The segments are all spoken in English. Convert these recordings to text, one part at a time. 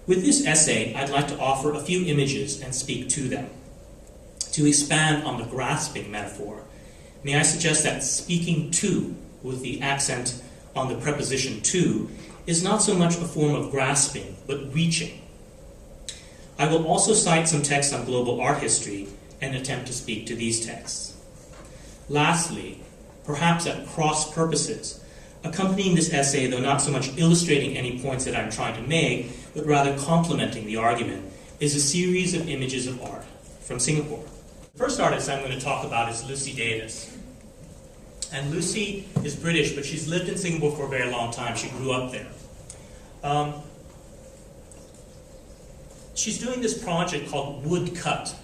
With this essay, I'd like to offer a few images and speak to them. To expand on the grasping metaphor, may I suggest that speaking to, with the accent on the preposition to, is not so much a form of grasping, but reaching. I will also cite some texts on global art history and attempt to speak to these texts. Lastly, perhaps at cross purposes, accompanying this essay, though not so much illustrating any points that I'm trying to make, but rather complementing the argument, is a series of images of art from Singapore. The first artist I'm going to talk about is Lucy Davis. And Lucy is British, but she's lived in Singapore for a very long time. She grew up there. She's doing this project called woodcut.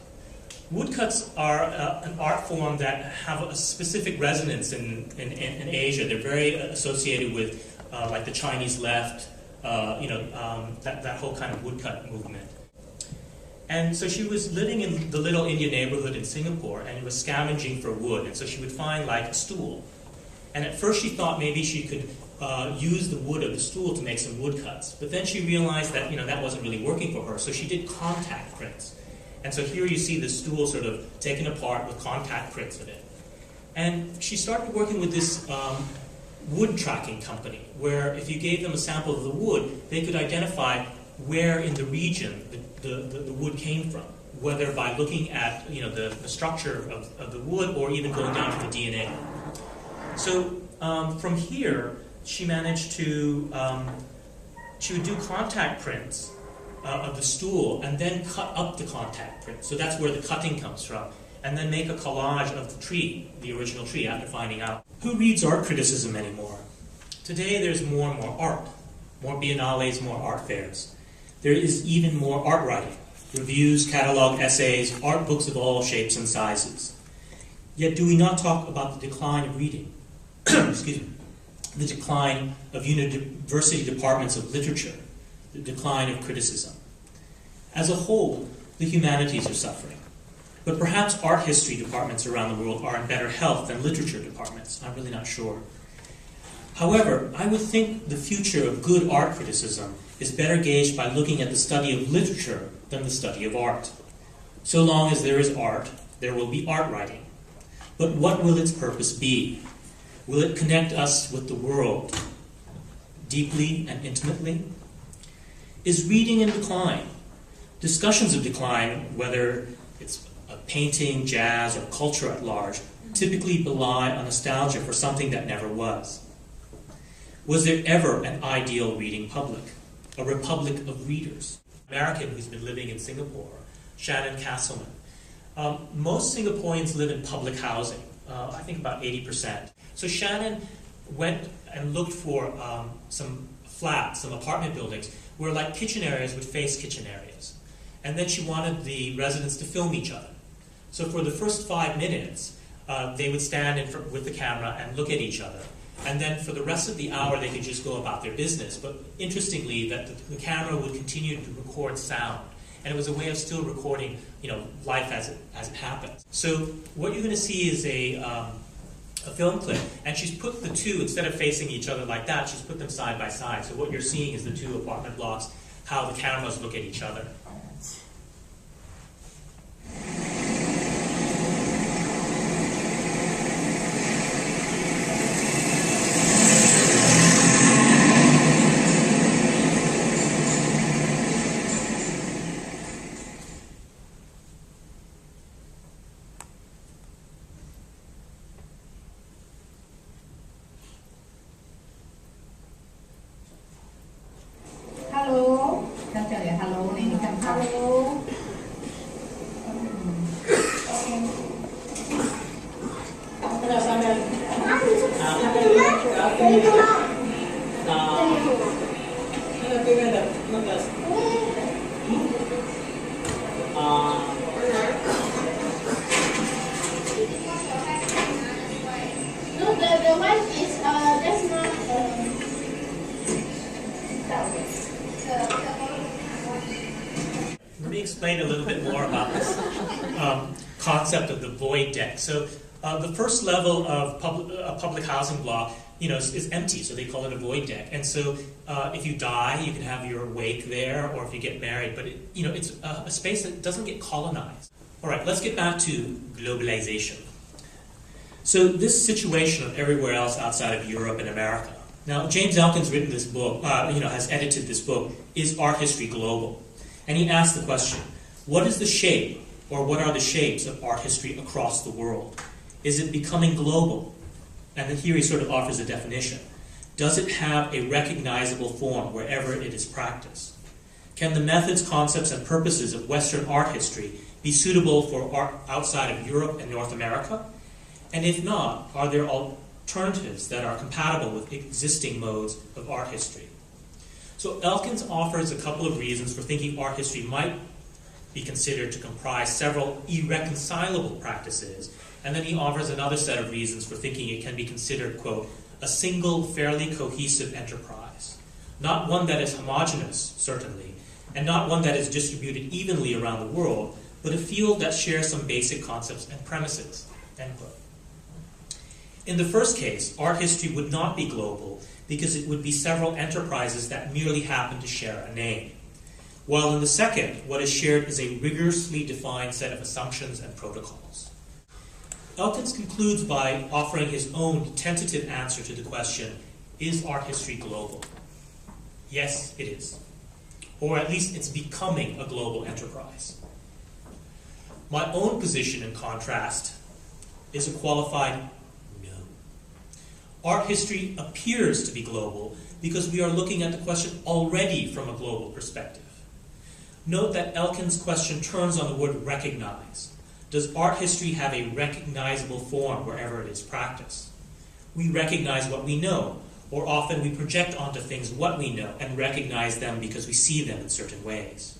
Woodcuts are an art form that have a specific resonance in Asia. They're very associated with like the Chinese left, that whole kind of woodcut movement. And so she was living in the Little India neighborhood in Singapore and was scavenging for wood. And so she would find like a stool. And at first she thought maybe she could use the wood of the stool to make some woodcuts. But then she realized that that wasn't really working for her. So she did contact prints. And so here you see the stool sort of taken apart with contact prints in it. And she started working with this wood tracking company, where if you gave them a sample of the wood, they could identify where in the region the wood came from, whether by looking at the structure of the wood or even going down to the DNA. So from here, she managed to, she would do contact prints of the stool and then cut up the contact print. So that's where the cutting comes from. And then make a collage of the tree, the original tree, after finding out. Who reads art criticism anymore? Today there's more and more art, more biennales, more art fairs. There is even more art writing, reviews, catalog essays, art books of all shapes and sizes. Yet do we not talk about the decline of reading? Excuse me. The decline of university departments of literature, the decline of criticism. As a whole, the humanities are suffering. But perhaps art history departments around the world are in better health than literature departments. I'm really not sure. However, I would think the future of good art criticism is better gauged by looking at the study of literature than the study of art. So long as there is art, there will be art writing. But what will its purpose be? Will it connect us with the world deeply and intimately? Is reading in decline? Discussions of decline, whether it's painting, jazz, or culture at large, typically belie on nostalgia for something that never was. Was there ever an ideal reading public? A republic of readers? American who's been living in Singapore, Shannon Castleman. Most Singaporeans live in public housing, I think about 80%. So Shannon went and looked for some flats, some apartment buildings, where like kitchen areas would face kitchen areas. And then she wanted the residents to film each other. So for the first 5 minutes, they would stand with the camera and look at each other. And then for the rest of the hour, they could just go about their business. But interestingly, that the camera would continue to record sound. And it was a way of still recording, life as it happens. So what you're going to see is a film clip. And she's put the two, instead of facing each other like that, she's put them side by side. So what you're seeing is the two apartment blocks, how the cameras look at each other. Let me explain a little bit more about this concept of the void deck. So the first level of public housing block is empty, so they call it a void deck. And so if you die, you can have your wake there, or if you get married. But it's a space that doesn't get colonized. All right, let's get back to globalization. So this situation of everywhere else outside of Europe and America. Now, James Elkin's written this book, has edited this book, Is Art History Global? And he asked the question, what is the shape, or what are the shapes of art history across the world? Is it becoming global? And then here he sort of offers a definition. Does it have a recognizable form wherever it is practiced? Can the methods, concepts, and purposes of Western art history be suitable for art outside of Europe and North America? And if not, are there alternatives that are compatible with existing modes of art history? So Elkins offers a couple of reasons for thinking art history might be considered to comprise several irreconcilable practices, and then he offers another set of reasons for thinking it can be considered, quote, a single, fairly cohesive enterprise. Not one that is homogeneous, certainly, and not one that is distributed evenly around the world, but a field that shares some basic concepts and premises, end quote. In the first case, art history would not be global because it would be several enterprises that merely happen to share a name. While in the second, what is shared is a rigorously defined set of assumptions and protocols. Elkins concludes by offering his own tentative answer to the question, is art history global? Yes, it is. Or at least it's becoming a global enterprise. My own position, in contrast, is a qualified no. Art history appears to be global because we are looking at the question already from a global perspective. Note that Elkins' question turns on the word recognize. Does art history have a recognizable form wherever it is practiced? We recognize what we know, or often we project onto things what we know and recognize them because we see them in certain ways.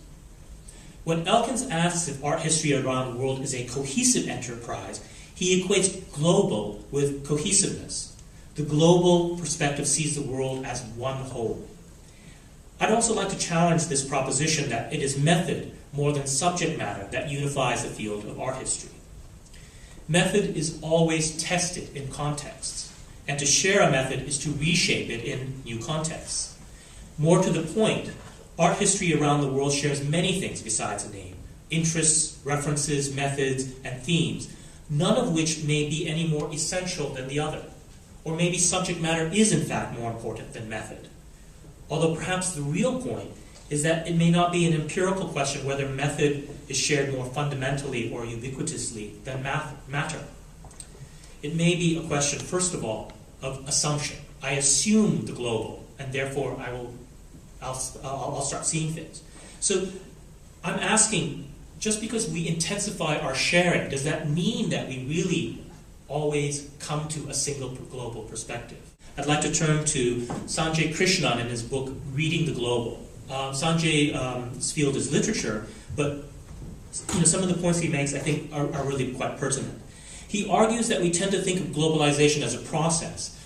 When Elkins asks if art history around the world is a cohesive enterprise, he equates global with cohesiveness. The global perspective sees the world as one whole. I'd also like to challenge this proposition that it is method more than subject matter that unifies the field of art history. Method is always tested in contexts, and to share a method is to reshape it in new contexts. More to the point, art history around the world shares many things besides a name: interests, references, methods, and themes, none of which may be any more essential than the other. Or maybe subject matter is in fact more important than method. Although perhaps the real point is that it may not be an empirical question whether method is shared more fundamentally or ubiquitously than matter. It may be a question, first of all, of assumption. I assume the global, and therefore I'll start seeing things. So I'm asking, just because we intensify our sharing, does that mean that we really always come to a single global perspective? I'd like to turn to Sanjay Krishnan in his book, Reading the Global. Sanjay's field is literature, but some of the points he makes, I think, are really quite pertinent. He argues that we tend to think of globalization as a process.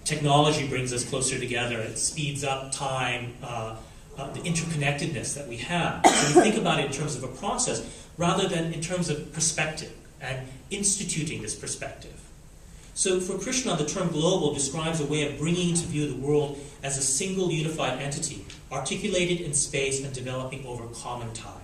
Technology brings us closer together. It speeds up time, the interconnectedness that we have. So we think about it in terms of a process rather than in terms of perspective and instituting this perspective. So for Krishna, the term global describes a way of bringing into view the world as a single unified entity, articulated in space and developing over common time.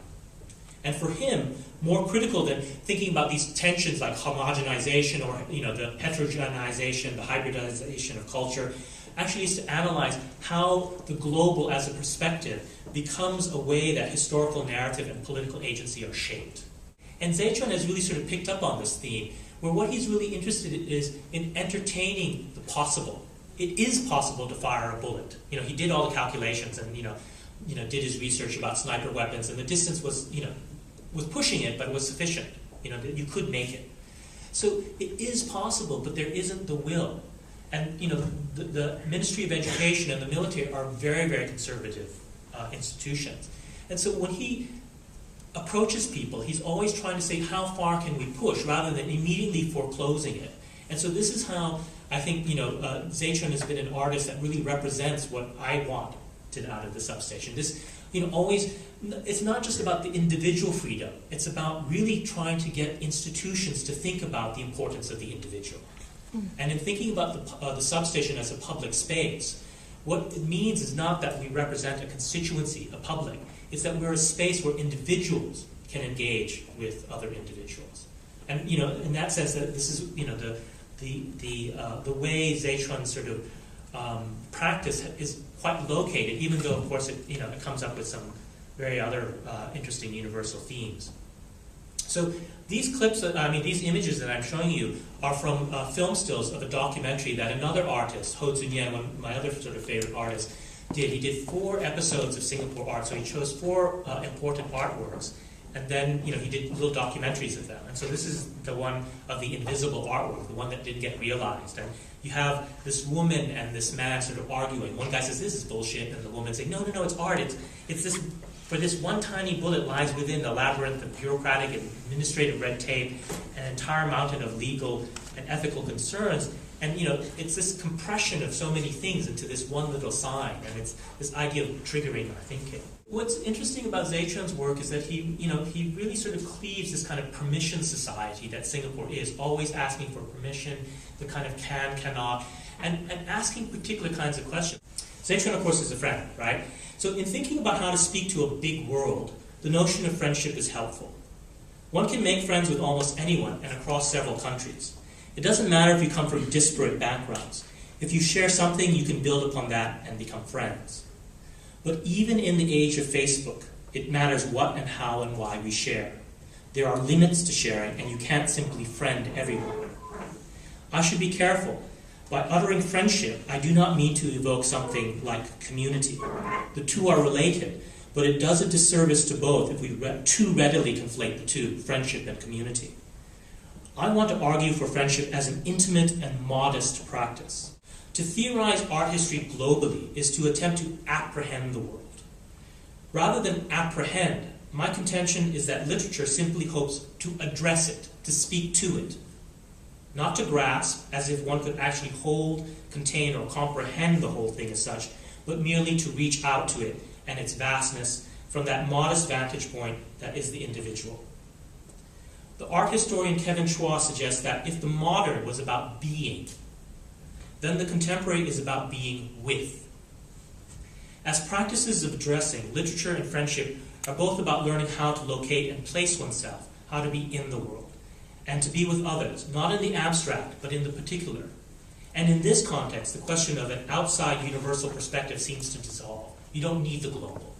And for him, more critical than thinking about these tensions like homogenization or the heterogenization, the hybridization of culture, actually is to analyze how the global as a perspective becomes a way that historical narrative and political agency are shaped. And Zeichon has really sort of picked up on this theme, where what he's really interested in is in entertaining the possible. It is possible to fire a bullet. He did all the calculations and did his research about sniper weapons, and the distance was pushing it, but it was sufficient. You could make it. So it is possible, but there isn't the will. And the Ministry of Education and the military are very, very conservative institutions. And so when he approaches people, he's always trying to say, how far can we push, rather than immediately foreclosing it. And so this is how I think Zeichon has been an artist that really represents what I wanted out of the Substation. This, always, it's not just about the individual freedom. It's about really trying to get institutions to think about the importance of the individual. And in thinking about the substation as a public space, what it means is not that we represent a constituency, a public. It's that we're a space where individuals can engage with other individuals. And in that sense, that this is the way Zeichun sort of practice is quite located, even though of course it comes up with some very other interesting universal themes. So these clips, these images that I'm showing you are from film stills of a documentary that another artist, Ho Zunyan, one of my other sort of favorite artists, did. He did 4 episodes of Singapore art, so he chose 4 important artworks, and then he did little documentaries of them. And so this is the one of the invisible artwork, the one that didn't get realized. And you have this woman and this man sort of arguing. One guy says, "This is bullshit," and the woman saying, "No, it's art. It's this." For this one tiny bullet lies within the labyrinth of bureaucratic and administrative red tape, an entire mountain of legal and ethical concerns. And it's this compression of so many things into this one little sign, and it's this idea of triggering our thinking. What's interesting about Zeichun's work is that he really sort of cleaves this kind of permission society that Singapore is, always asking for permission, the kind of can, cannot, and asking particular kinds of questions. Zeichun, of course, is a friend, right? So in thinking about how to speak to a big world, the notion of friendship is helpful. One can make friends with almost anyone and across several countries. It doesn't matter if you come from disparate backgrounds. If you share something, you can build upon that and become friends. But even in the age of Facebook, it matters what and how and why we share. There are limits to sharing, and you can't simply friend everyone. I should be careful. By uttering friendship, I do not mean to evoke something like community. The two are related, but it does a disservice to both if we too readily conflate the two, friendship and community. I want to argue for friendship as an intimate and modest practice. To theorize art history globally is to attempt to apprehend the world. Rather than apprehend, my contention is that literature simply hopes to address it, to speak to it. Not to grasp, as if one could actually hold, contain, or comprehend the whole thing as such, but merely to reach out to it and its vastness from that modest vantage point that is the individual. The art historian Kevin Chua suggests that if the modern was about being, then the contemporary is about being with. As practices of addressing, literature and friendship are both about learning how to locate and place oneself, how to be in the world, and to be with others, not in the abstract, but in the particular. And in this context, the question of an outside universal perspective seems to dissolve. You don't need the global.